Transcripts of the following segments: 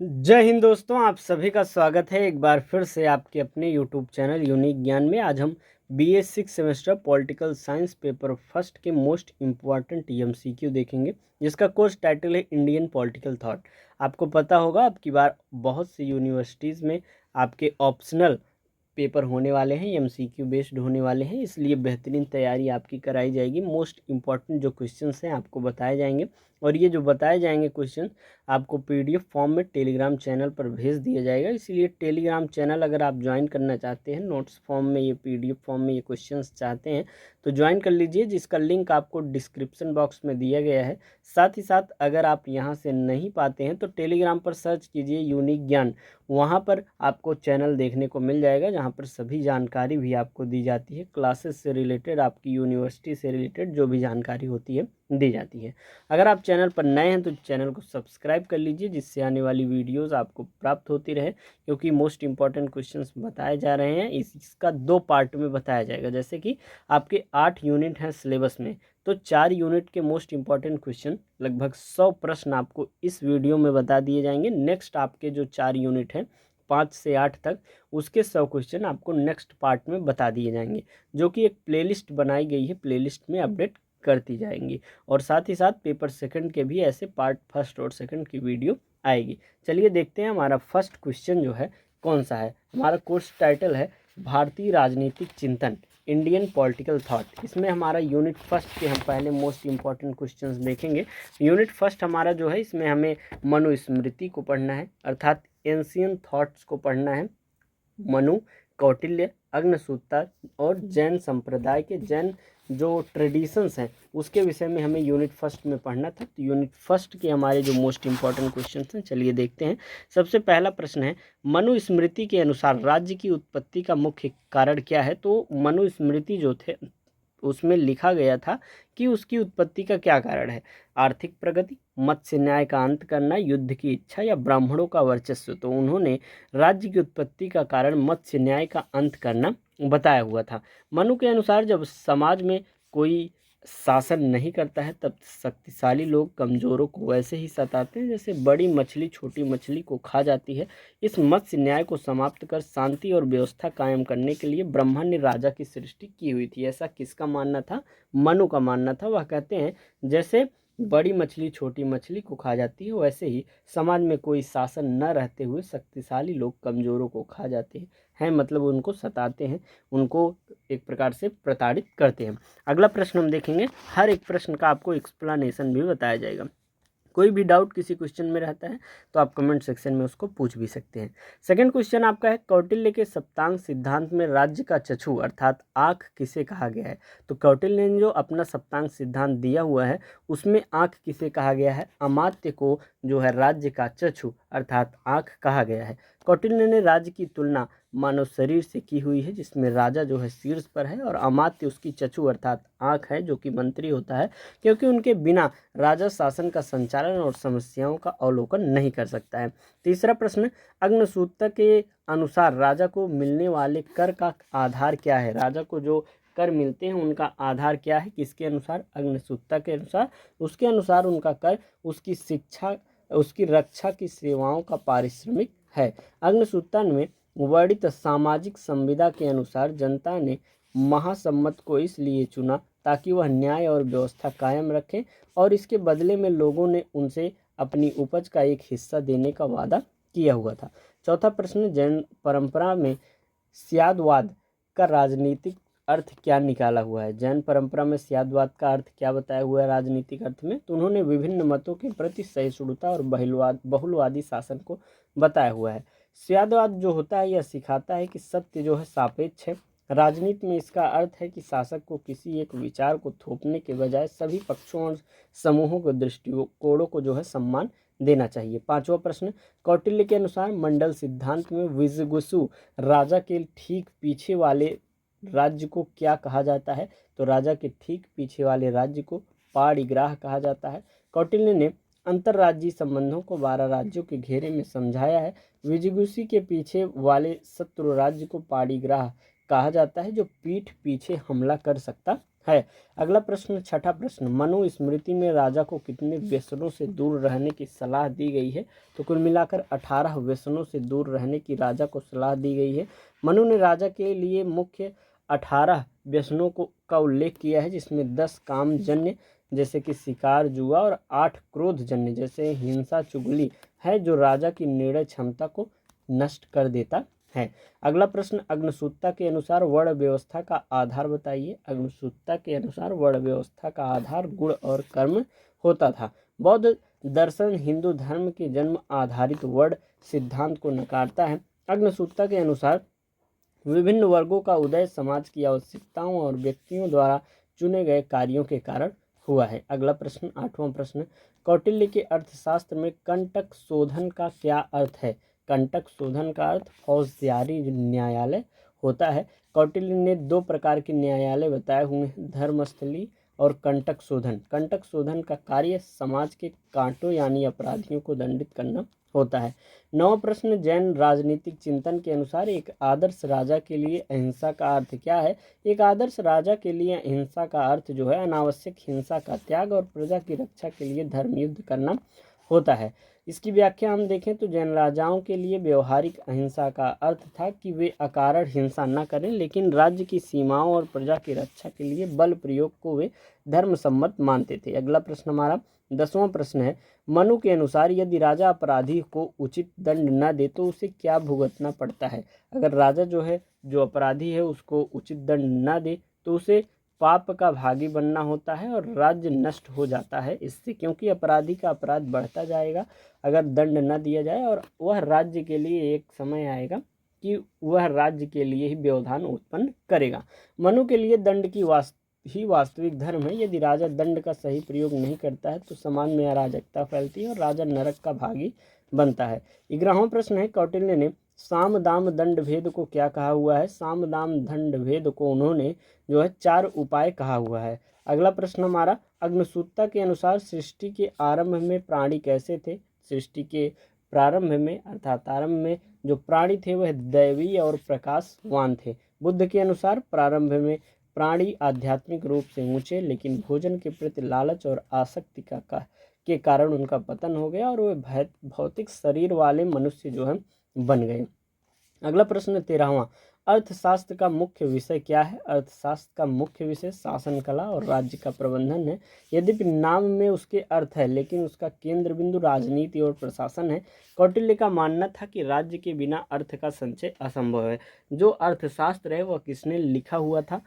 जय हिंद दोस्तों, आप सभी का स्वागत है एक बार फिर से आपके अपने यूट्यूब चैनल यूनिक ज्ञान में। आज हम BA 6 semester political science paper first के मोस्ट इम्पॉर्टेंट MCQ देखेंगे, जिसका कोर्स टाइटल है इंडियन पॉलिटिकल थॉट। आपको पता होगा अब की बार बहुत सी यूनिवर्सिटीज़ में आपके ऑप्शनल पेपर होने वाले हैं, MCQ बेस्ड होने वाले हैं, इसलिए बेहतरीन तैयारी आपकी कराई जाएगी। मोस्ट इम्पॉर्टेंट जो क्वेश्चंस हैं आपको बताए जाएंगे, और ये जो बताए जाएंगे क्वेश्चन आपको PDF फॉर्म में टेलीग्राम चैनल पर भेज दिया जाएगा। इसीलिए टेलीग्राम चैनल अगर आप ज्वाइन करना चाहते हैं, नोट्स फॉर्म में ये PDF फॉर्म में ये क्वेश्चंस चाहते हैं तो ज्वाइन कर लीजिए, जिसका लिंक आपको डिस्क्रिप्शन बॉक्स में दिया गया है। साथ ही साथ अगर आप यहाँ से नहीं पाते हैं तो टेलीग्राम पर सर्च कीजिए यूनिक ज्ञान, वहाँ पर आपको चैनल देखने को मिल जाएगा, जहाँ पर सभी जानकारी भी आपको दी जाती है। क्लासेस से रिलेटेड, आपकी यूनिवर्सिटी से रिलेटेड जो भी जानकारी होती है दी जाती है। अगर आप चैनल पर नए हैं तो चैनल को सब्सक्राइब कर लीजिए, जिससे आने वाली वीडियोस आपको प्राप्त होती रहे, क्योंकि मोस्ट इंपॉर्टेंट क्वेश्चंस बताए जा रहे हैं। इसका 2 पार्ट में बताया जाएगा। जैसे कि आपके 8 यूनिट हैं सिलेबस में, तो 4 यूनिट के मोस्ट इंपॉर्टेंट क्वेश्चन, लगभग 100 प्रश्न आपको इस वीडियो में बता दिए जाएंगे। नेक्स्ट आपके जो 4 यूनिट हैं 5 से 8 तक, उसके 100 क्वेश्चन आपको नेक्स्ट पार्ट में बता दिए जाएंगे, जो कि एक प्लेलिस्ट बनाई गई है, प्लेलिस्ट में अपडेट करती जाएंगी। और साथ ही साथ पेपर सेकंड के भी ऐसे पार्ट फर्स्ट और सेकंड की वीडियो आएगी। चलिए देखते हैं हमारा फर्स्ट क्वेश्चन जो है कौन सा है। हमारा कोर्स टाइटल है भारतीय राजनीतिक चिंतन, इंडियन पॉलिटिकल थॉट। इसमें हमारा यूनिट फर्स्ट के हम पहले मोस्ट इंपॉर्टेंट क्वेश्चंस देखेंगे। यूनिट फर्स्ट हमारा जो है, इसमें हमें मनुस्मृति को पढ़ना है, अर्थात एंशियंट थॉट्स को पढ़ना है। मनु, कौटिल्य, अग्नसूत्र और जैन संप्रदाय के जैन जो ट्रेडिशंस हैं उसके विषय में हमें यूनिट फर्स्ट में पढ़ना था। तो यूनिट फर्स्ट के हमारे जो मोस्ट इंपॉर्टेंट क्वेश्चन हैं, चलिए देखते हैं। सबसे पहला प्रश्न है, मनुस्मृति के अनुसार राज्य की उत्पत्ति का मुख्य कारण क्या है। तो मनुस्मृति जो थे उसमें लिखा गया था कि उसकी उत्पत्ति का क्या कारण है। आर्थिक प्रगति, मत्स्य न्याय का अंत करना, युद्ध की इच्छा या ब्राह्मणों का वर्चस्व। तो उन्होंने राज्य की उत्पत्ति का कारण मत्स्य न्याय का अंत करना बताया हुआ था। मनु के अनुसार जब समाज में कोई शासन नहीं करता है तब शक्तिशाली लोग कमजोरों को वैसे ही सताते हैं जैसे बड़ी मछली छोटी मछली को खा जाती है। इस मत्स्य न्याय को समाप्त कर शांति और व्यवस्था कायम करने के लिए ब्रह्मा ने राजा की सृष्टि की हुई थी। ऐसा किसका मानना था? मनु का मानना था। वह कहते हैं जैसे बड़ी मछली छोटी मछली को खा जाती है, वैसे ही समाज में कोई शासन न रहते हुए शक्तिशाली लोग कमजोरों को खा जाते हैं, मतलब उनको सताते हैं, उनको एक प्रकार से प्रताड़ित करते हैं। अगला प्रश्न हम देखेंगे। हर एक प्रश्न का आपको एक्सप्लेनेशन भी बताया जाएगा। कोई भी डाउट किसी क्वेश्चन में रहता है तो आप कमेंट सेक्शन में उसको पूछ भी सकते हैं। सेकंड क्वेश्चन आपका है, कौटिल्य के सप्तांग सिद्धांत में राज्य का चक्षु अर्थात आँख किसे कहा गया है। तो कौटिल्य ने जो अपना सप्तांग सिद्धांत दिया हुआ है उसमें आँख किसे कहा गया है? अमात्य को जो है राज्य का चक्षु अर्थात आँख कहा गया है। कौटिल्य ने राज्य की तुलना मानव शरीर से की हुई है, जिसमें राजा जो है शीर्ष पर है और अमात्य उसकी चक्षु अर्थात आँख है, जो कि मंत्री होता है, क्योंकि उनके बिना राजा शासन का संचालन और समस्याओं का अवलोकन नहीं कर सकता है। तीसरा प्रश्न, अग्नसूत्र के अनुसार राजा को मिलने वाले कर का आधार क्या है। राजा को जो कर मिलते हैं उनका आधार क्या है, किसके अनुसार? अग्नसूत्र के अनुसार। उसके अनुसार उनका कर उसकी शिक्षा, उसकी रक्षा की सेवाओं का पारिश्रमिक है। अग्नसूत्र में वर्णित सामाजिक संविदा के अनुसार जनता ने महासम्मत को इसलिए चुना ताकि वह न्याय और व्यवस्था कायम रखें, और इसके बदले में लोगों ने उनसे अपनी उपज का एक हिस्सा देने का वादा किया हुआ था। चौथा प्रश्न, जैन परंपरा में स्यादवाद का राजनीतिक अर्थ क्या निकाला हुआ है। जैन परंपरा में स्यादवाद का अर्थ क्या बताया हुआ है राजनीतिक अर्थ में? तो उन्होंने विभिन्न मतों के प्रति सहिष्णुता और बहुलवादी शासन को बताया हुआ है। स्यादवाद जो होता है यह सिखाता है कि सत्य जो है सापेक्ष है। राजनीति में इसका अर्थ है कि शासक को किसी एक विचार को थोपने के बजाय सभी पक्षों और समूहों के दृष्टिकोणों को जो है सम्मान देना चाहिए। पांचवा प्रश्न, कौटिल्य के अनुसार मंडल सिद्धांत में विजिगुसु राजा के ठीक पीछे वाले राज्य को क्या कहा जाता है। तो राजा के ठीक पीछे वाले राज्य को पाणिग्राह कहा जाता है। कौटिल्य ने अंतर्राज्यीय संबंधों को 12 राज्यों के घेरे में समझाया है। विजिगुसी के पीछे वाले शत्रु राज्य को पाणिग्राह कहा जाता है, जो पीठ पीछे हमला कर सकता है। अगला प्रश्न, छठा प्रश्न, मनु स्मृति में राजा को कितने व्यसनों से दूर रहने की सलाह दी गई है? तो कुल मिलाकर 18 व्यसनों से दूर रहने की राजा को सलाह दी गई है। मनु ने राजा के लिए मुख्य 18 व्यसनों का उल्लेख किया है, जिसमें 10 कामजन्य जैसे कि शिकार जुआ और 8 क्रोधजन्य जैसे हिंसा चुगली है, जो राजा की निर्णय क्षमता को नष्ट कर देता है। अगला प्रश्न, अग्निसूत्ता के अनुसार वर्ण व्यवस्था का आधार बताइए। अग्निसूत्ता के अनुसार वर्ण व्यवस्था का आधार गुण और कर्म होता था। बौद्ध दर्शन हिंदू धर्म के जन्म आधारित वर्ण सिद्धांत को नकारता है। अग्निसूत्ता के अनुसार विभिन्न वर्गों का उदय समाज की आवश्यकताओं और व्यक्तियों द्वारा चुने गए कार्यों के कारण हुआ है। अगला प्रश्न, आठवां प्रश्न, कौटिल्य के अर्थशास्त्र में कंटक शोधन का क्या अर्थ है? कंटक शोधन का अर्थ फौजदारी न्यायालय होता है। कौटिल्य ने 2 प्रकार के न्यायालय बताए हुए हैं, धर्मस्थली और कंटक शोधन। कंटक शोधन का कार्य समाज के कांटों यानी अपराधियों को दंडित करना होता है। 9वां प्रश्न, जैन राजनीतिक चिंतन के अनुसार एक आदर्श राजा के लिए अहिंसा का अर्थ क्या है? एक आदर्श राजा के लिए अहिंसा का अर्थ जो है अनावश्यक हिंसा का त्याग और प्रजा की रक्षा के लिए धर्म युद्ध करना होता है। इसकी व्याख्या हम देखें तो जैन राजाओं के लिए व्यवहारिक अहिंसा का अर्थ था कि वे अकारण हिंसा न करें, लेकिन राज्य की सीमाओं और प्रजा की रक्षा के लिए बल प्रयोग को वे धर्म सम्मत मानते थे। अगला प्रश्न हमारा 10वां प्रश्न है, मनु के अनुसार यदि राजा अपराधी को उचित दंड न दे तो उसे क्या भुगतना पड़ता है? अगर राजा जो है, जो अपराधी है, उसको उचित दंड न दे तो उसे पाप का भागी बनना होता है और राज्य नष्ट हो जाता है इससे, क्योंकि अपराधी का अपराध बढ़ता जाएगा अगर दंड न दिया जाए, और वह राज्य के लिए एक समय आएगा कि वह राज्य के लिए ही व्यवधान उत्पन्न करेगा। मनु के लिए दंड की वास्तविक धर्म है। यदि राजा दंड का सही प्रयोग नहीं करता है तो समाज में अराजकता फैलती है और राजा नरक का भागी बनता है। 11वां प्रश्न है, कौटिल्य ने साम दाम दंड भेद को क्या कहा हुआ है? साम दाम दंड भेद को उन्होंने जो है 4 उपाय कहा हुआ है। अगला प्रश्न हमारा, अग्निसूत्ता के अनुसार सृष्टि के आरंभ में प्राणी कैसे थे? सृष्टि के प्रारंभ में अर्थात आरंभ में जो प्राणी थे वह दैवीय और प्रकाशवान थे। बुद्ध के अनुसार प्रारंभ में प्राणी आध्यात्मिक रूप से ऊंचे, लेकिन भोजन के प्रति लालच और आसक्ति के कारण उनका पतन हो गया और वे भौतिक शरीर वाले मनुष्य जो है बन गए। अगला प्रश्न 13वां, अर्थशास्त्र का मुख्य विषय क्या है? अर्थशास्त्र का मुख्य विषय शासन कला और राज्य का प्रबंधन है। यद्यपि नाम में उसके अर्थ है, लेकिन उसका केंद्र बिंदु राजनीति और प्रशासन है। कौटिल्य का मानना था कि राज्य के बिना अर्थ का संचय असंभव है। जो अर्थशास्त्र है वह किसने लिखा हुआ था?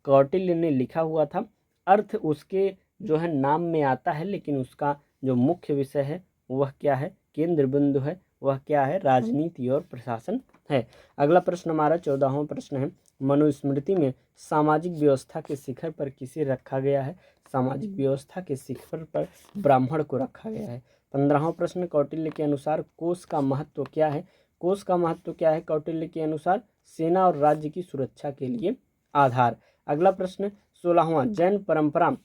कौटिल्य ने लिखा हुआ था। अर्थ उसके जो है नाम में आता है, लेकिन उसका जो मुख्य विषय है वह क्या है? केंद्र बिंदु है, वह क्या है? राजनीति और प्रशासन है। अगला प्रश्न हमारा 14वां प्रश्न है, मनुस्मृति में सामाजिक व्यवस्था के शिखर पर किसे रखा गया है? सामाजिक व्यवस्था के शिखर पर ब्राह्मण को रखा गया है। 15वां प्रश्न, कौटिल्य के अनुसार कोष का महत्व क्या है? कोष का महत्व क्या है कौटिल्य के अनुसार? सेना और राज्य की सुरक्षा के लिए आधार। अगला प्रश्न 16वां, जैन परंपरा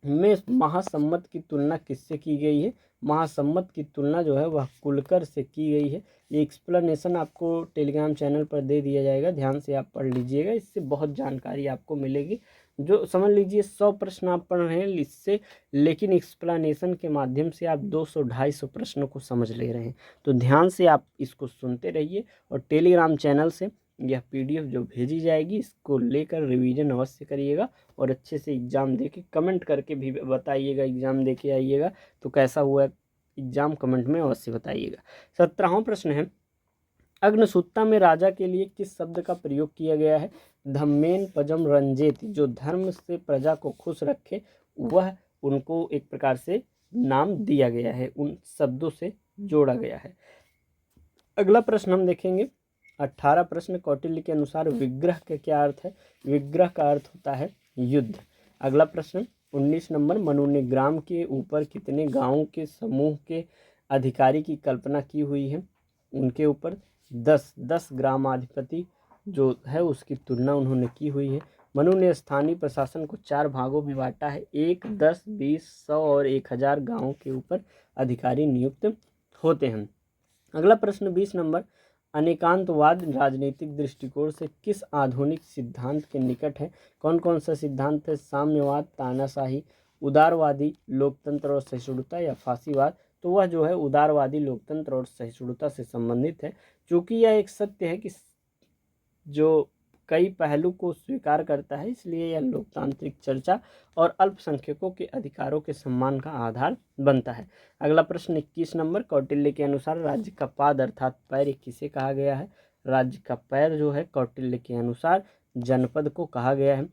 में महासम्मत की तुलना किससे की गई है? महासम्मत की तुलना जो है वह कुलकर से की गई है। ये एक्सप्लेनेशन आपको टेलीग्राम चैनल पर दे दिया जाएगा, ध्यान से आप पढ़ लीजिएगा, इससे बहुत जानकारी आपको मिलेगी। जो समझ लीजिए 100 प्रश्न आप पढ़ रहे हैं इससे, लेकिन एक्सप्लेनेशन के माध्यम से आप 200-250 प्रश्नों को समझ ले रहे हैं। तो ध्यान से आप इसको सुनते रहिए और टेलीग्राम चैनल से यह PDF जो भेजी जाएगी इसको लेकर रिवीजन अवश्य करिएगा और अच्छे से एग्ज़ाम देके कमेंट करके भी बताइएगा। एग्ज़ाम देके आइएगा तो कैसा हुआ एग्ज़ाम कमेंट में अवश्य बताइएगा। 17वां प्रश्न है, अग्निसूत्ता में राजा के लिए किस शब्द का प्रयोग किया गया है? धम्मेन पजम रंजेत, जो धर्म से प्रजा को खुश रखे वह उनको एक प्रकार से नाम दिया गया है, उन शब्दों से जोड़ा गया है। अगला प्रश्न हम देखेंगे 18 प्रश्न, कौटिल्य के अनुसार विग्रह का क्या अर्थ है? विग्रह का अर्थ होता है युद्ध। अगला प्रश्न 19 नंबर, मनु ने ग्राम के ऊपर कितने गांवों के समूह के अधिकारी की कल्पना की हुई है? उनके ऊपर 10 ग्रामाधिपति जो है उसकी तुलना उन्होंने की हुई है। मनु ने स्थानीय प्रशासन को 4 भागों में बांटा है, 1, 10, 20, 100 और 1000 गाँवों के ऊपर अधिकारी नियुक्त होते हैं। अगला प्रश्न 20 नंबर, अनेकांतवाद राजनीतिक दृष्टिकोण से किस आधुनिक सिद्धांत के निकट है? कौन कौन सा सिद्धांत है? साम्यवाद, तानाशाही, उदारवादी लोकतंत्र और सहिष्णुता या फासीवाद? तो वह जो है उदारवादी लोकतंत्र और सहिष्णुता से संबंधित है। चूंकि यह एक सत्य है कि जो कई पहलू को स्वीकार करता है, इसलिए यह लोकतांत्रिक चर्चा और अल्पसंख्यकों के अधिकारों के सम्मान का आधार बनता है। अगला प्रश्न 21 नंबर, कौटिल्य के अनुसार राज्य का पाद अर्थात पैर किसे कहा गया है? राज्य का पैर जो है कौटिल्य के अनुसार जनपद को कहा गया है।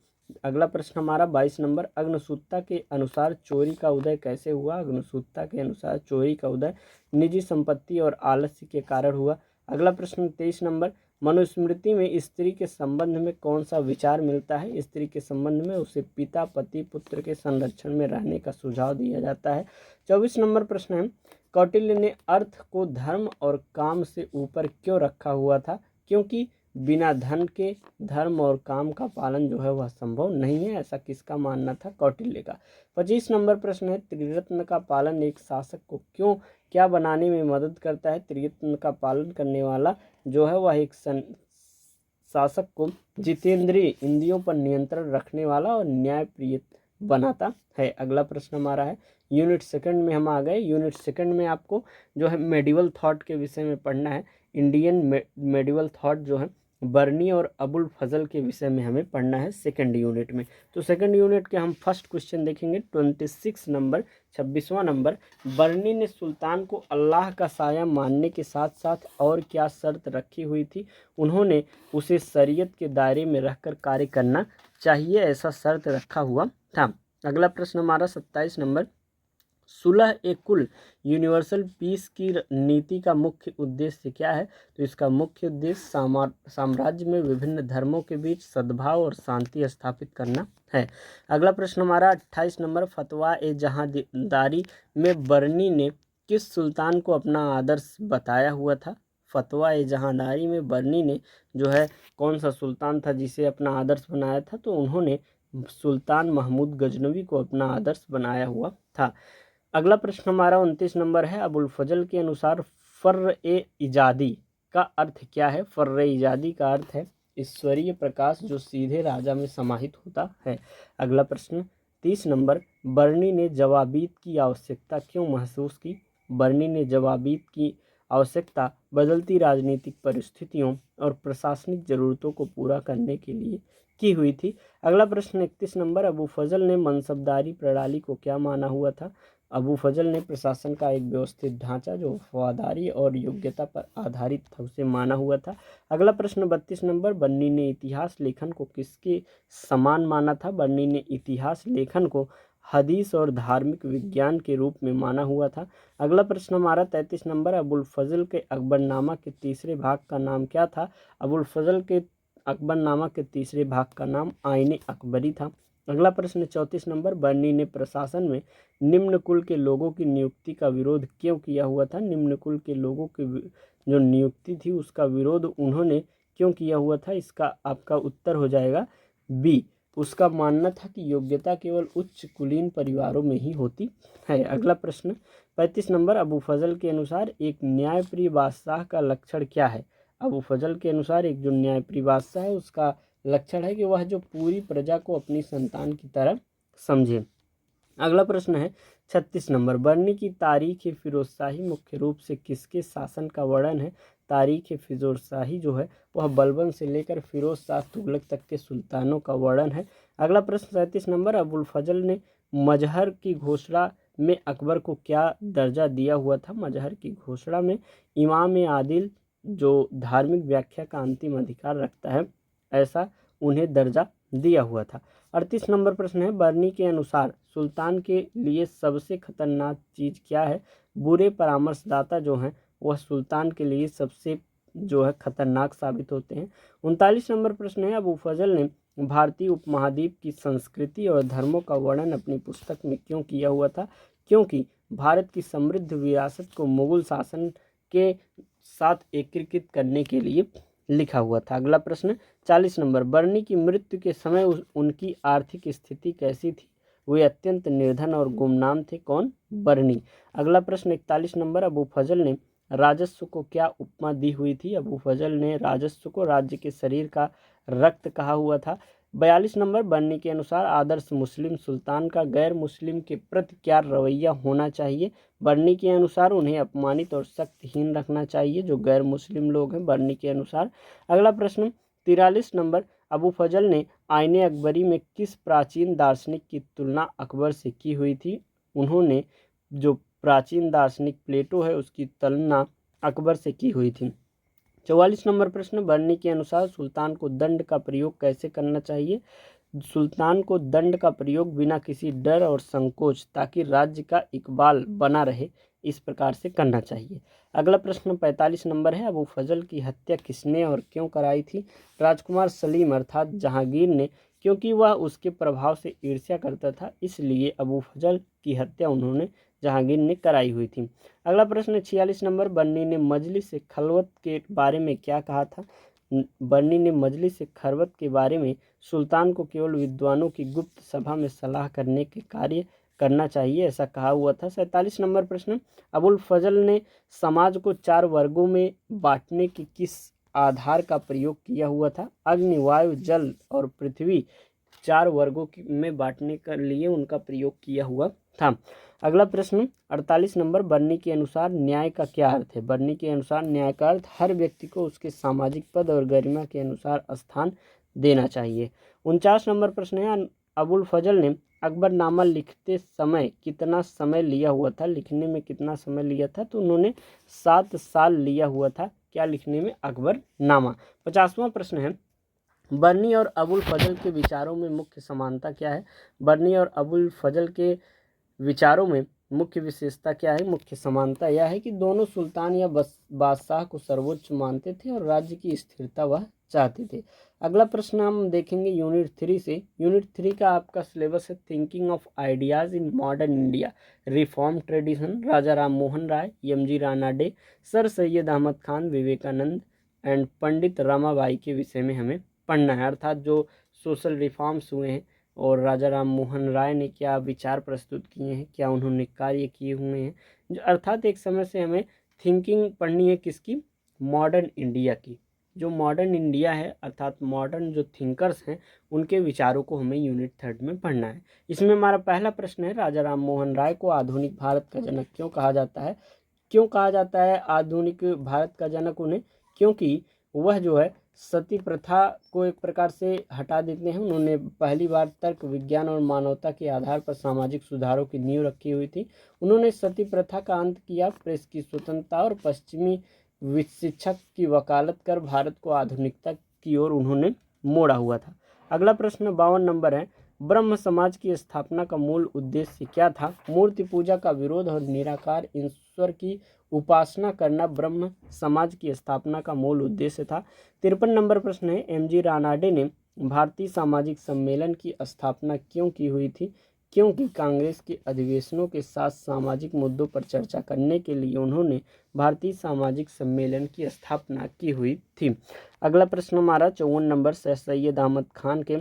अगला प्रश्न हमारा 22 नंबर, अग्नसूत्ता के अनुसार चोरी का उदय कैसे हुआ? अग्नसूत्ता के अनुसार चोरी का उदय निजी संपत्ति और आलस्य के कारण हुआ। अगला प्रश्न 23 नंबर, मनुस्मृति में स्त्री के संबंध में कौन सा विचार मिलता है? स्त्री के संबंध में उसे पिता, पति, पुत्र के संरक्षण में रहने का सुझाव दिया जाता है। 24 नंबर प्रश्न है, कौटिल्य ने अर्थ को धर्म और काम से ऊपर क्यों रखा हुआ था? क्योंकि बिना धन के धर्म और काम का पालन जो है वह संभव नहीं है, ऐसा किसका मानना था? कौटिल्य का। 25 नंबर प्रश्न है, त्रिरत्न का पालन एक शासक को क्या बनाने में मदद करता है? त्रिरत्न का पालन करने वाला जो है वह एक शासक को जितेंद्रिय, इंद्रियों पर नियंत्रण रखने वाला और न्यायप्रिय बनाता है। अगला प्रश्न हमारा है, यूनिट सेकंड में हम आ गए। यूनिट सेकंड में आपको जो है मेडिवल थॉट के विषय में पढ़ना है। इंडियन मेडिवल थॉट जो है बर्नी और अबुल फजल के विषय में हमें पढ़ना है सेकंड यूनिट में। तो सेकंड यूनिट के हम फर्स्ट क्वेश्चन देखेंगे 26 नंबर, 26वां नंबर, बर्नी ने सुल्तान को अल्लाह का साया मानने के साथ साथ और क्या शर्त रखी हुई थी? उन्होंने उसे शरीयत के दायरे में रहकर कार्य करना चाहिए, ऐसा शर्त रखा हुआ था। अगला प्रश्न हमारा 27 नंबर, सुलह ए कुल यूनिवर्सल पीस की नीति का मुख्य उद्देश्य क्या है? तो इसका मुख्य उद्देश्य साम्राज्य में विभिन्न धर्मों के बीच सद्भाव और शांति स्थापित करना है। अगला प्रश्न हमारा 28 नंबर, फतवा ए जहांदारी में बर्नी ने किस सुल्तान को अपना आदर्श बताया हुआ था? फतवा ए जहांदारी में बर्नी ने जो है कौन सा सुल्तान था जिसे अपना आदर्श बनाया था? तो उन्होंने सुल्तान महमूद गजनवी को अपना आदर्श बनाया हुआ था। अगला प्रश्न हमारा 29 नंबर है, अबुल फजल के अनुसार फर्र-ए-इजादी का अर्थ क्या है? फर्र-ए-इजादी का अर्थ है ईश्वरीय प्रकाश जो सीधे राजा में समाहित होता है। अगला प्रश्न 30 नंबर, बर्नी ने जवाबीत की आवश्यकता क्यों महसूस की? बर्नी ने जवाबीत की आवश्यकता बदलती राजनीतिक परिस्थितियों और प्रशासनिक जरूरतों को पूरा करने के लिए की हुई थी। अगला प्रश्न 31 नंबर, अबू फजल ने मनसबदारी प्रणाली को क्या माना हुआ था? अबू फजल ने प्रशासन का एक व्यवस्थित ढांचा जो वफादारी और योग्यता पर आधारित था उसे माना हुआ था। अगला प्रश्न 32 नंबर, बर्नी ने इतिहास लेखन को किसके समान माना था? बर्नी ने इतिहास लेखन को हदीस और धार्मिक विज्ञान के रूप में माना हुआ था। अगला प्रश्न हमारा 33 नंबर, अबुल फजल के अकबरनामा के तीसरे भाग का नाम क्या था? अबुल फजल के अकबरनामा के तीसरे भाग का नाम आईने अकबरी था। अगला प्रश्न 34 नंबर, बर्नी ने प्रशासन में निम्न कुल के लोगों की नियुक्ति का विरोध क्यों किया हुआ था? निम्न कुल के लोगों की जो नियुक्ति थी उसका विरोध उन्होंने क्यों किया हुआ था? इसका आपका उत्तर हो जाएगा बी। उसका मानना था कि योग्यता केवल उच्च कुलीन परिवारों में ही होती है। अगला प्रश्न 35 नंबर, अबू फजल के अनुसार एक न्यायप्रिय बादशाह का लक्षण क्या है? अबू फजल के अनुसार एक जो न्यायप्रिय बादशाह है उसका लक्षण है कि वह जो पूरी प्रजा को अपनी संतान की तरह समझे। अगला प्रश्न है 36 नंबर, बर्नी की तारीख फिरोजशाही मुख्य रूप से किसके शासन का वर्णन है? तारीख फिरोजशाही जो है वह बलबन से लेकर फिरोज शाह तुगलक तक के सुल्तानों का वर्णन है। अगला प्रश्न 37 नंबर, अबुल फजल ने मजहर की घोषणा में अकबर को क्या दर्जा दिया हुआ था? मजहर की घोषणा में इमाम आदिल जो धार्मिक व्याख्या का अंतिम अधिकार रखता है ऐसा उन्हें दर्जा दिया हुआ था। 38 नंबर प्रश्न है, बर्नी के अनुसार सुल्तान के लिए सबसे खतरनाक चीज़ क्या है? बुरे परामर्शदाता जो हैं वह सुल्तान के लिए सबसे जो है खतरनाक साबित होते हैं। 39 नंबर प्रश्न है, अबू फजल ने भारतीय उपमहाद्वीप की संस्कृति और धर्मों का वर्णन अपनी पुस्तक में क्यों किया हुआ था? क्योंकि भारत की समृद्ध विरासत को मुगल शासन के साथ एकीकृत करने के लिए लिखा हुआ था। अगला प्रश्न 40 नंबर, बर्नी की मृत्यु के समय उनकी आर्थिक स्थिति कैसी थी? वे अत्यंत निर्धन और गुमनाम थे। कौन? बर्नी। अगला प्रश्न 41 नंबर, अबू फजल ने राजस्व को क्या उपमा दी हुई थी? अबू फजल ने राजस्व को राज्य के शरीर का रक्त कहा हुआ था। 42 नंबर, बर्नी के अनुसार आदर्श मुस्लिम सुल्तान का गैर मुस्लिम के प्रति क्या रवैया होना चाहिए? बर्नी के अनुसार उन्हें अपमानित और सख्तहीन रखना चाहिए, जो गैर मुस्लिम लोग हैं बर्नी के अनुसार। अगला प्रश्न 43 नंबर, अबू फजल ने आईने अकबरी में किस प्राचीन दार्शनिक की तुलना अकबर से की हुई थी? उन्होंने जो प्राचीन दार्शनिक प्लेटो है उसकी तुलना अकबर से की हुई थी। 44 नंबर प्रश्न, बर्नी के अनुसार सुल्तान को दंड का प्रयोग कैसे करना चाहिए? सुल्तान को दंड का प्रयोग बिना किसी डर और संकोच, ताकि राज्य का इकबाल बना रहे, इस प्रकार से करना चाहिए। अगला प्रश्न 45 नंबर है, अबू फजल की हत्या किसने और क्यों कराई थी? राजकुमार सलीम अर्थात जहांगीर ने, क्योंकि वह उसके प्रभाव से ईर्ष्या करता था, इसलिए अबू फजल की हत्या उन्होंने जहांगीर ने कराई हुई थी। अगला प्रश्न 46 नंबर, बर्नी ने मजलिस खलवत के बारे में क्या कहा था? बर्नी ने मजलिस खलवत के बारे में सुल्तान को केवल विद्वानों की गुप्त सभा में सलाह करने के कार्य करना चाहिए, ऐसा कहा हुआ था। 47 नंबर प्रश्न, अबुल फजल ने समाज को 4 वर्गों में बांटने की किस आधार का प्रयोग किया हुआ था? अग्नि, वायु, जल और पृथ्वी 4 वर्गों में बांटने के लिए उनका प्रयोग किया हुआ था। अगला प्रश्न 48 नंबर, बर्नी के अनुसार न्याय का क्या अर्थ है? बर्नी के अनुसार न्याय का अर्थ हर व्यक्ति को उसके सामाजिक पद और गरिमा के अनुसार स्थान देना चाहिए। 49 नंबर प्रश्न है, अबुल फजल ने अकबरनामा लिखते समय कितना समय लिया हुआ था? लिखने में कितना समय लिया था? तो उन्होंने 7 साल लिया हुआ था। क्या लिखने में? अकबरनामा। 50वां प्रश्न है, बर्नी और अबुल फजल के विचारों में मुख्य समानता क्या है? बर्नी और अबुल फजल के विचारों में मुख्य विशेषता क्या है? मुख्य समानता यह है कि दोनों सुल्तान या बादशाह को सर्वोच्च मानते थे और राज्य की स्थिरता वह चाहते थे। अगला प्रश्न हम देखेंगे यूनिट 3 से। यूनिट 3 का आपका सिलेबस है thinking of ideas in modern India, reform tradition, Raja Ram Mohan Roy, M G. Ranade, sir Syed Ahmed Khan, Vivekananda and Pandita Ramabai के विषय में हमें पढ़ना है, अर्थात जो सोशल रिफॉर्म्स हुए हैं और राजा राम मोहन राय ने क्या विचार प्रस्तुत किए हैं, क्या उन्होंने कार्य किए हुए हैं, जो अर्थात एक समय से हमें थिंकिंग पढ़नी है किसकी? मॉडर्न इंडिया की। जो मॉडर्न इंडिया है अर्थात मॉडर्न जो थिंकर्स हैं उनके विचारों को हमें यूनिट 3 में पढ़ना है। इसमें हमारा पहला प्रश्न है, राजा राम मोहन राय को आधुनिक भारत का जनक क्यों कहा जाता है? क्यों कहा जाता है आधुनिक भारत का जनक उन्हें? क्योंकि वह जो है सती प्रथा को एक प्रकार से हटा देते हैं। उन्होंने पहली बार तर्क, विज्ञान और मानवता के आधार पर सामाजिक सुधारों की नींव रखी हुई थी। उन्होंने सती प्रथा का अंत किया, प्रेस की स्वतंत्रता और पश्चिमी शिक्षक की वकालत कर भारत को आधुनिकता की ओर उन्होंने मोड़ा हुआ था। अगला प्रश्न 52 नंबर है, ब्रह्म समाज की स्थापना का मूल उद्देश्य क्या था? मूर्ति पूजा का विरोध और निराकार ईश्वर की उपासना करना ब्रह्म समाज की स्थापना का मूल उद्देश्य था। 53 नंबर प्रश्न है, एम.जी. रानाडे ने भारतीय सामाजिक सम्मेलन की स्थापना क्यों की हुई थी? क्योंकि कांग्रेस के अधिवेशनों के साथ सामाजिक मुद्दों पर चर्चा करने के लिए उन्होंने भारतीय सामाजिक सम्मेलन की स्थापना की हुई थी। अगला प्रश्न हमारा 54 नंबर, सर सैयद अहमद खान के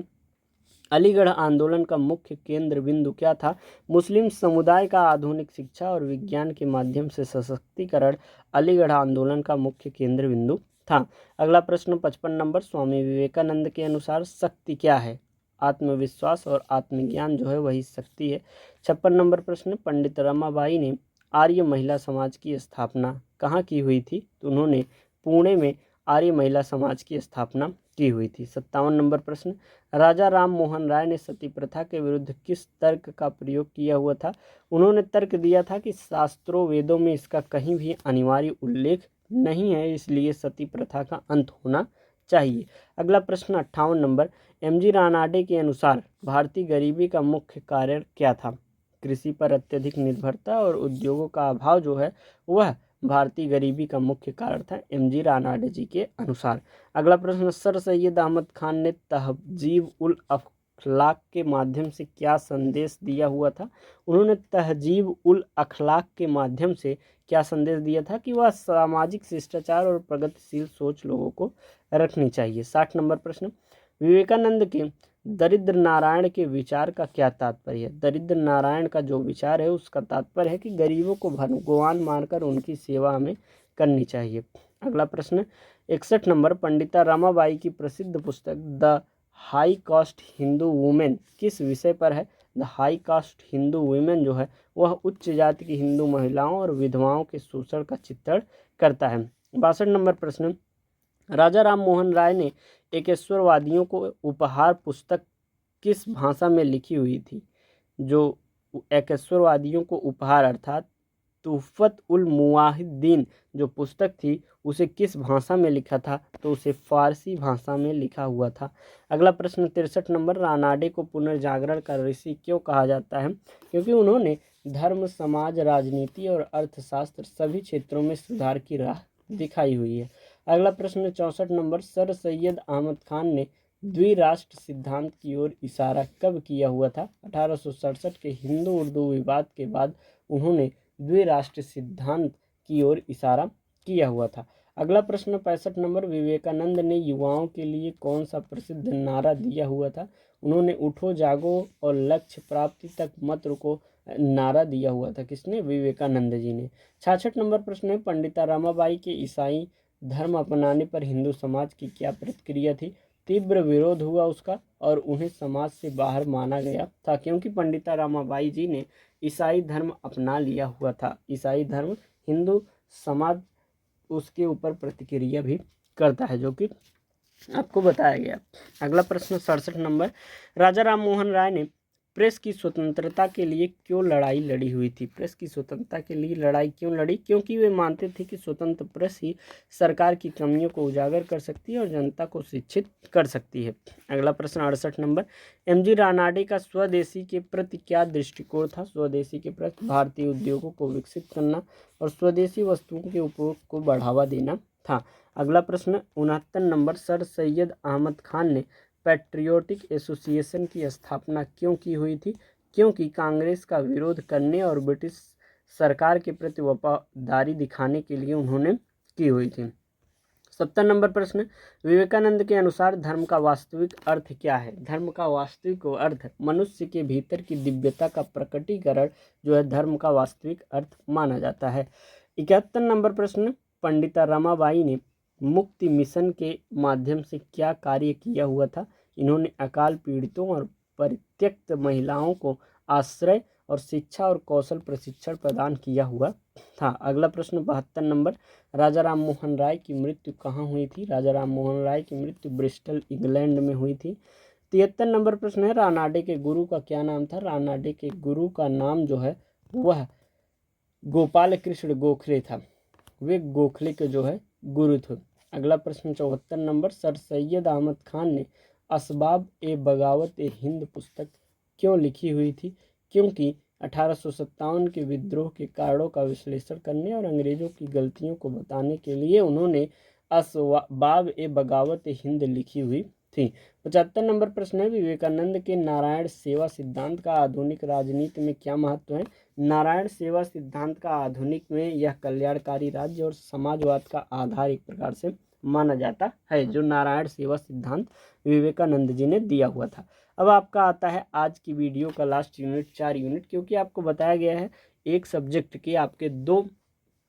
अलीगढ़ आंदोलन का मुख्य केंद्र बिंदु क्या था? मुस्लिम समुदाय का आधुनिक शिक्षा और विज्ञान के माध्यम से सशक्तिकरण अलीगढ़ आंदोलन का मुख्य केंद्र बिंदु था। अगला प्रश्न 55 नंबर, स्वामी विवेकानंद के अनुसार शक्ति क्या है? आत्मविश्वास और आत्मज्ञान जो है वही शक्ति है। 56 नंबर प्रश्न, पंडित रमाबाई ने आर्य महिला समाज की स्थापना कहाँ की हुई थी? तो उन्होंने पुणे में आर्य महिला समाज की स्थापना की हुई थी। 57 नंबर प्रश्न, राजा राम मोहन राय ने सती प्रथा के विरुद्ध किस तर्क का प्रयोग किया हुआ था? उन्होंने तर्क दिया था कि शास्त्रों वेदों में इसका कहीं भी अनिवार्य उल्लेख नहीं है, इसलिए सती प्रथा का अंत होना चाहिए। अगला प्रश्न 58 नंबर, एम.जी. रानाडे के अनुसार भारतीय गरीबी का मुख्य कारण क्या था? कृषि पर अत्यधिक निर्भरता और उद्योगों का अभाव जो है वह भारतीय गरीबी का मुख्य कारण था एम.जी. रानाडे जी के अनुसार। अगला प्रश्न, सर सैयद अहमद खान ने तहजीब उल अखलाक के माध्यम से क्या संदेश दिया हुआ था? उन्होंने तहजीब उल अखलाक के माध्यम से क्या संदेश दिया था? कि वह सामाजिक शिष्टाचार और प्रगतिशील सोच लोगों को रखनी चाहिए। 60 नंबर प्रश्न, विवेकानंद के दरिद्र नारायण के विचार का क्या तात्पर्य है? दरिद्र नारायण का जो विचार है उसका तात्पर्य है कि गरीबों को भगवान मानकर उनकी सेवा हमें करनी चाहिए। अगला प्रश्न 61 नंबर, पंडिता रमाबाई की प्रसिद्ध पुस्तक the high cast Hindu women किस विषय पर है? The high cast Hindu women जो है वह उच्च जाति की हिंदू महिलाओं और विधवाओं के शोषण का चित्रण करता है। 62 नंबर प्रश्न, राजा राम मोहन राय ने एकेश्वरवादियों को उपहार पुस्तक किस भाषा में लिखी हुई थी? जो एकेश्वरवादियों को उपहार अर्थात तुहफत उल मुवाहिदीन जो पुस्तक थी उसे किस भाषा में लिखा था? तो उसे फारसी भाषा में लिखा हुआ था। अगला प्रश्न 63 नंबर, रानाडे को पुनर्जागरण का ऋषि क्यों कहा जाता है? क्योंकि उन्होंने धर्म, समाज, राजनीति और अर्थशास्त्र सभी क्षेत्रों में सुधार की राह दिखाई हुई है। अगला प्रश्न 64 नंबर, सर सैयद अहमद खान ने द्विराष्ट्र सिद्धांत की ओर इशारा कब किया हुआ था? 1867 के हिंदू उर्दू विवाद के बाद उन्होंने द्विराष्ट्र सिद्धांत की ओर इशारा किया हुआ था। अगला प्रश्न 65 नंबर, विवेकानंद ने युवाओं के लिए कौन सा प्रसिद्ध नारा दिया हुआ था? उन्होंने उठो जागो और लक्ष्य प्राप्ति तक मत रुको नारा दिया हुआ था। किसने? विवेकानंद जी ने। 66 नंबर प्रश्न है, पंडिता रमाबाई के ईसाई धर्म अपनाने पर हिंदू समाज की क्या प्रतिक्रिया थी? तीव्र विरोध हुआ उसका और उन्हें समाज से बाहर माना गया था, क्योंकि पंडिता रमाबाई जी ने ईसाई धर्म अपना लिया हुआ था। ईसाई धर्म हिंदू समाज उसके ऊपर प्रतिक्रिया भी करता है, जो कि आपको बताया गया। अगला प्रश्न 67 नंबर, राजा राम मोहन राय ने प्रेस की स्वतंत्रता के लिए क्यों लड़ाई लड़ी हुई थी? प्रेस की स्वतंत्रता के लिए लड़ाई क्यों लड़ी? क्योंकि वे मानते थे कि स्वतंत्र प्रेस ही सरकार की कमियों को उजागर कर सकती है और जनता को शिक्षित कर सकती है। अगला प्रश्न 68 नंबर, एमजी रानाडे का स्वदेशी के प्रति क्या दृष्टिकोण था? स्वदेशी के प्रति भारतीय उद्योगों को विकसित करना और स्वदेशी वस्तुओं के उपयोग को बढ़ावा देना था। अगला प्रश्न 69 नंबर, सर सैयद अहमद खान ने पैट्रियोटिक एसोसिएशन की स्थापना क्यों की हुई थी? क्योंकि कांग्रेस का विरोध करने और ब्रिटिश सरकार के प्रति वफादारी दिखाने के लिए उन्होंने की हुई थी। 70 नंबर प्रश्न, विवेकानंद के अनुसार धर्म का वास्तविक अर्थ क्या है? धर्म का वास्तविक अर्थ मनुष्य के भीतर की दिव्यता का प्रकटीकरण जो है धर्म का वास्तविक अर्थ माना जाता है। 71 नंबर प्रश्न, पंडिता रमाबाई ने मुक्ति मिशन के माध्यम से क्या कार्य किया हुआ था? इन्होंने अकाल पीड़ितों और परित्यक्त महिलाओं को आश्रय और शिक्षा और कौशल प्रशिक्षण प्रदान किया हुआ था। अगला प्रश्न 72 नंबर, राजा राम मोहन राय की मृत्यु कहाँ हुई थी? राजा राम मोहन राय की मृत्यु ब्रिस्टल इंग्लैंड में हुई थी। 73 नंबर प्रश्न है, रानाडे के गुरु का क्या नाम था? रानाडे के गुरु का नाम जो है वह गोपाल कृष्ण गोखले था। वे गोखले के जो है गुरु थे। अगला प्रश्न 74 नंबर, सर सैयद अहमद खान ने असबाब ए बगावत ए हिंद पुस्तक क्यों लिखी हुई थी? क्योंकि 1857 के विद्रोह के कारणों का विश्लेषण करने और अंग्रेजों की गलतियों को बताने के लिए उन्होंने असबाब ए बगावत ए हिंद लिखी हुई थी। 75 नंबर प्रश्न है, विवेकानंद के नारायण सेवा सिद्धांत का आधुनिक राजनीति में क्या महत्व है? नारायण सेवा सिद्धांत का आधुनिक में यह कल्याणकारी राज्य और समाजवाद का आधार एक प्रकार से माना जाता है, जो नारायण सेवा सिद्धांत विवेकानंद जी ने दिया हुआ था। अब आपका आता है आज की वीडियो का लास्ट यूनिट 4 यूनिट, क्योंकि आपको बताया गया है एक सब्जेक्ट के आपके 2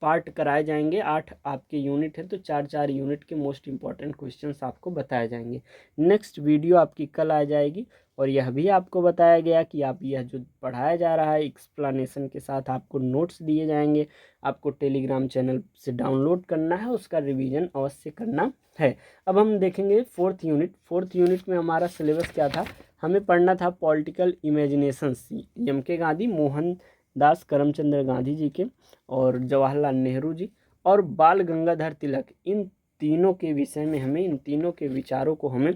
पार्ट कराए जाएंगे। 8 आपके यूनिट है तो 4 यूनिट के मोस्ट इंपॉर्टेंट क्वेश्चंस आपको बताए जाएंगे। नेक्स्ट वीडियो आपकी कल आ जाएगी और यह भी आपको बताया गया कि आप यह जो पढ़ाया जा रहा है एक्सप्लेनेशन के साथ आपको नोट्स दिए जाएंगे। आपको टेलीग्राम चैनल से डाउनलोड करना है, उसका रिवीजन अवश्य करना है। अब हम देखेंगे 4th यूनिट। 4th यूनिट में हमारा सिलेबस क्या था? हमें पढ़ना था पॉलिटिकल इमेजिनेशंस, एम के गांधी, मोहन दास करमचंद गांधी जी के और जवाहरलाल नेहरू जी और बाल गंगाधर तिलक, इन तीनों के विषय में हमें, इन तीनों के विचारों को हमें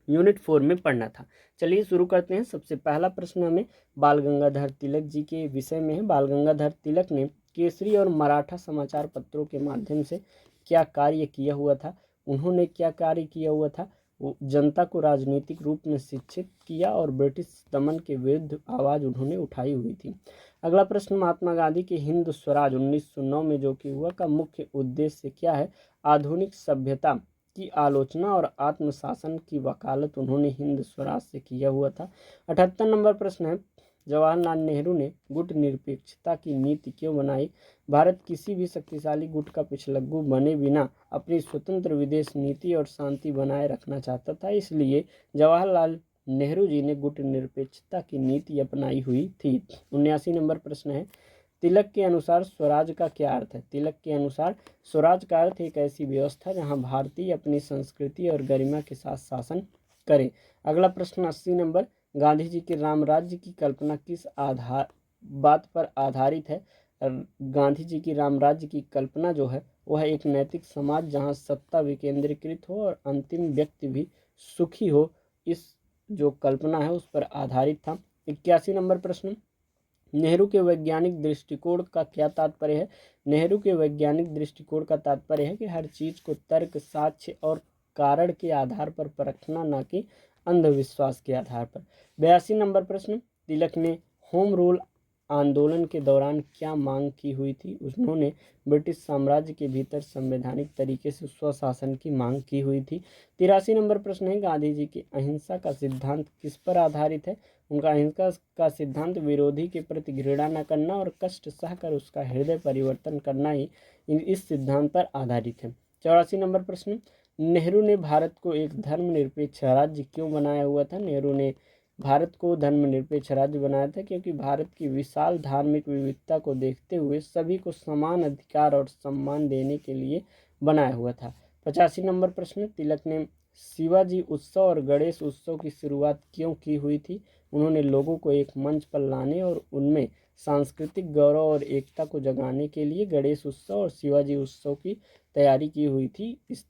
यूनिट 4 में पढ़ना था। चलिए शुरू करते हैं। सबसे पहला प्रश्न हमें बाल गंगाधर तिलक जी के विषय में है। बाल गंगाधर तिलक ने केसरी और मराठा समाचार पत्रों के माध्यम से क्या कार्य किया हुआ था? उन्होंने क्या कार्य किया हुआ था? जनता को राजनीतिक रूप में शिक्षित किया और ब्रिटिश दमन के विरुद्ध आवाज़ उन्होंने उठाई हुई थी। अगला प्रश्न, महात्मा गांधी के हिंद स्वराज 1909 में जो कि हुआ का मुख्य उद्देश्य क्या है? आधुनिक सभ्यता की आलोचना और आत्मशासन की वकालत उन्होंने हिंद स्वराज से किया हुआ था। 78 नंबर प्रश्न है, जवाहरलाल नेहरू ने गुट निरपेक्षता की नीति क्यों बनाई? भारत किसी भी शक्तिशाली गुट का पिछलग्गू बने बिना अपनी स्वतंत्र विदेश नीति और शांति बनाए रखना चाहता था, इसलिए जवाहरलाल नेहरू जी ने गुट निरपेक्षता की नीति अपनाई हुई थी। 79 नंबर प्रश्न है, तिलक के अनुसार स्वराज का क्या अर्थ है? तिलक के अनुसार स्वराज का अर्थ एक ऐसी व्यवस्था जहां भारतीय अपनी संस्कृति और गरिमा के साथ शासन करे। अगला प्रश्न 80 नंबर, गांधी जी के राम राज्य की कल्पना किस बात पर आधारित है? गांधी जी की राम राज्य की कल्पना जो है वह एक नैतिक समाज जहां सत्ता विकेंद्रीकृत हो और अंतिम व्यक्ति भी सुखी हो, इस जो कल्पना है उस पर आधारित था। 81 नंबर प्रश्न, नेहरू के वैज्ञानिक दृष्टिकोण का क्या तात्पर्य है? नेहरू के वैज्ञानिक दृष्टिकोण का तात्पर्य है कि हर चीज को तर्क, साक्ष्य और कारण के आधार पर परखना, न कि अंधविश्वास के आधार पर। 82 नंबर प्रश्न, तिलक ने होम रूल आंदोलन के दौरान क्या मांग की हुई थी? उन्होंने ब्रिटिश साम्राज्य के भीतर संवैधानिक तरीके से स्वशासन की मांग की हुई थी। 83 नंबर प्रश्न है, गांधी जी की अहिंसा का सिद्धांत किस पर आधारित है? उनका अहिंसा का सिद्धांत विरोधी के प्रति घृणा न करना और कष्ट सहकर उसका हृदय परिवर्तन करना ही इस सिद्धांत पर आधारित है। 84 नंबर प्रश्न, नेहरू ने भारत को एक धर्मनिरपेक्ष राज्य क्यों बनाया हुआ था? नेहरू ने भारत को धर्मनिरपेक्ष राज्य बनाया था क्योंकि भारत की विशाल धार्मिक विविधता को देखते हुए सभी को समान अधिकार और सम्मान देने के लिए बनाया हुआ था। 85 नंबर प्रश्न, तिलक ने शिवाजी उत्सव और गणेश उत्सव की शुरुआत क्यों की हुई थी? उन्होंने लोगों को एक मंच पर लाने और उनमें सांस्कृतिक गौरव और एकता को जगाने के लिए गणेश उत्सव और शिवाजी उत्सव की तैयारी की हुई थी, इस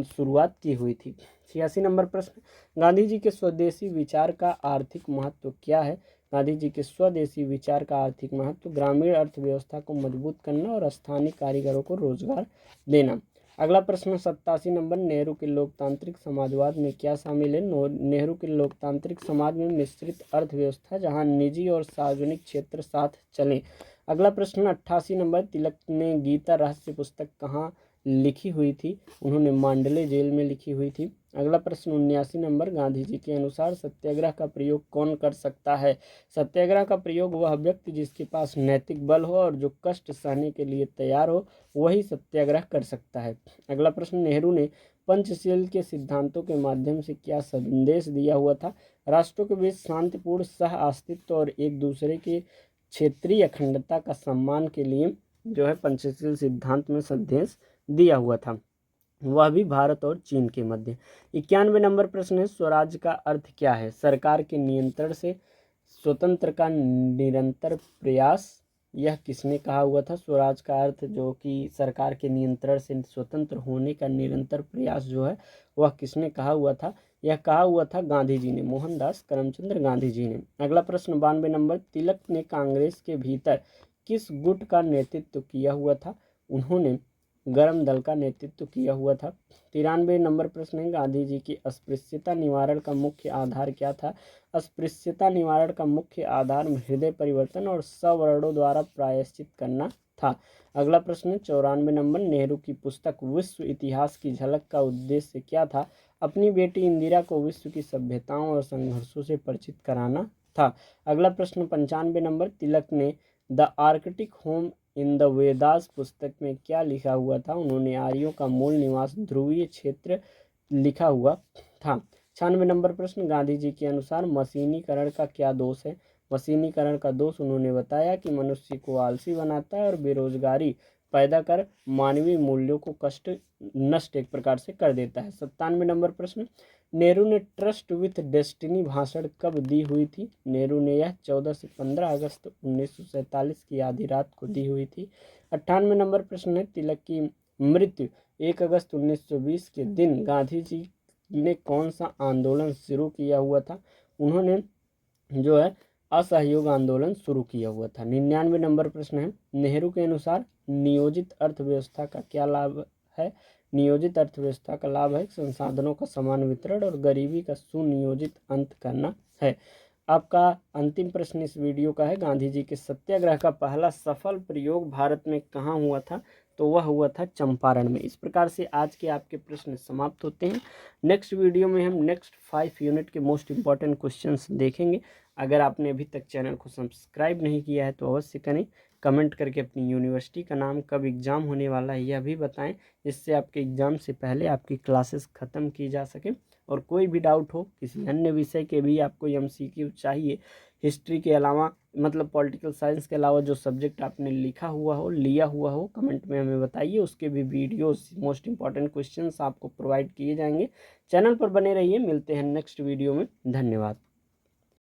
शुरुआत की हुई थी। 86 नंबर प्रश्न, गांधी जी के स्वदेशी विचार का आर्थिक महत्व क्या है? गांधी जी के स्वदेशी विचार का आर्थिक महत्व ग्रामीण अर्थव्यवस्था को मजबूत करना और स्थानीय कारीगरों को रोजगार देना। अगला प्रश्न 87 नंबर, नेहरू के लोकतांत्रिक समाजवाद में क्या शामिल है? नेहरू के लोकतांत्रिक समाज में मिश्रित अर्थव्यवस्था जहां निजी और सार्वजनिक क्षेत्र साथ चलें। अगला प्रश्न 88 नंबर, तिलक ने गीता रहस्य पुस्तक कहाँ लिखी हुई थी? उन्होंने मांडले जेल में लिखी हुई थी। अगला प्रश्न 79 नंबर, गांधी जी के अनुसार सत्याग्रह का प्रयोग कौन कर सकता है? सत्याग्रह का प्रयोग वह व्यक्ति जिसके पास नैतिक बल हो और जो कष्ट सहने के लिए तैयार हो, वही सत्याग्रह कर सकता है। अगला प्रश्न, नेहरू ने पंचशील के सिद्धांतों के माध्यम से क्या संदेश दिया हुआ था? राष्ट्रों के बीच शांतिपूर्ण सह अस्तित्व और एक दूसरे के क्षेत्रीय अखंडता का सम्मान के लिए जो है पंचशील सिद्धांत में संदेश दिया हुआ था, वह भी भारत और चीन के मध्य। 91 नंबर प्रश्न है, स्वराज का अर्थ क्या है? सरकार के नियंत्रण से स्वतंत्र का निरंतर प्रयास, यह किसने कहा हुआ था? स्वराज का अर्थ जो कि सरकार के नियंत्रण से स्वतंत्र होने का निरंतर प्रयास जो है वह किसने कहा हुआ था? यह कहा हुआ था गांधी जी ने, मोहनदास करमचंद गांधी जी ने। अगला प्रश्न 92 नंबर, तिलक ने कांग्रेस के भीतर किस गुट का नेतृत्व किया हुआ था? उन्होंने गर्म दल का नेतृत्व किया हुआ था। 93 नंबर प्रश्न है, गांधी जी की अस्पृश्यता निवारण का मुख्य आधार क्या था? अस्पृश्यता निवारण का मुख्य आधार हृदय परिवर्तन और सवर्णों द्वारा प्रायश्चित करना था। अगला प्रश्न 94 नंबर, नेहरू की पुस्तक विश्व इतिहास की झलक का उद्देश्य क्या था? अपनी बेटी इंदिरा को विश्व की सभ्यताओं और संघर्षों से परिचित कराना था। अगला प्रश्न 95 नंबर, तिलक ने the Arctic home in the Vedas पुस्तक में क्या लिखा हुआ था? उन्होंने आर्यों का मूल निवास ध्रुवीय क्षेत्र लिखा हुआ था। 96 नंबर प्रश्न, गांधी जी के अनुसार मशीनीकरण का क्या दोष है? मशीनीकरण का दोष उन्होंने बताया कि मनुष्य को आलसी बनाता है और बेरोजगारी पैदा कर मानवीय मूल्यों को नष्ट एक प्रकार से कर देता है। 97 नंबर प्रश्न, नेहरू ने ट्रस्ट विथ डेस्टिनी भाषण कब दी हुई थी? नेहरू ने यह 14 से 15 अगस्त 1947 की आधी रात को दी हुई थी। 98 नंबर प्रश्न है, तिलक की मृत्यु 1 अगस्त 1920 के दिन गांधी जी ने कौन सा आंदोलन शुरू किया हुआ था? उन्होंने जो है असहयोग आंदोलन शुरू किया हुआ था। 99 नंबर प्रश्न है, नेहरू के अनुसार नियोजित अर्थव्यवस्था का क्या लाभ है? नियोजित अर्थव्यवस्था का लाभ है संसाधनों का समान वितरण और गरीबी का सुनियोजित अंत करना है। आपका अंतिम प्रश्न इस वीडियो का है, गांधी जी के सत्याग्रह का पहला सफल प्रयोग भारत में कहाँ हुआ था? तो वह हुआ था चंपारण में। इस प्रकार से आज के आपके प्रश्न समाप्त होते हैं। नेक्स्ट वीडियो में हम नेक्स्ट 5 यूनिट के मोस्ट इंपॉर्टेंट क्वेश्चंस देखेंगे। अगर आपने अभी तक चैनल को सब्सक्राइब नहीं किया है तो अवश्य करें। कमेंट करके अपनी यूनिवर्सिटी का नाम, कब एग्ज़ाम होने वाला है यह भी बताएं, जिससे आपके एग्ज़ाम से पहले आपकी क्लासेस ख़त्म की जा सके। और कोई भी डाउट हो, किसी अन्य विषय के भी आपको MCQ चाहिए, हिस्ट्री के अलावा मतलब पॉलिटिकल साइंस के अलावा जो सब्जेक्ट आपने लिखा हुआ हो, लिया हुआ हो, कमेंट में हमें बताइए। उसके भी वीडियोस, मोस्ट इंपॉर्टेंट क्वेश्चंस आपको प्रोवाइड किए जाएंगे। चैनल पर बने रहिए। मिलते हैं नेक्स्ट वीडियो में। धन्यवाद।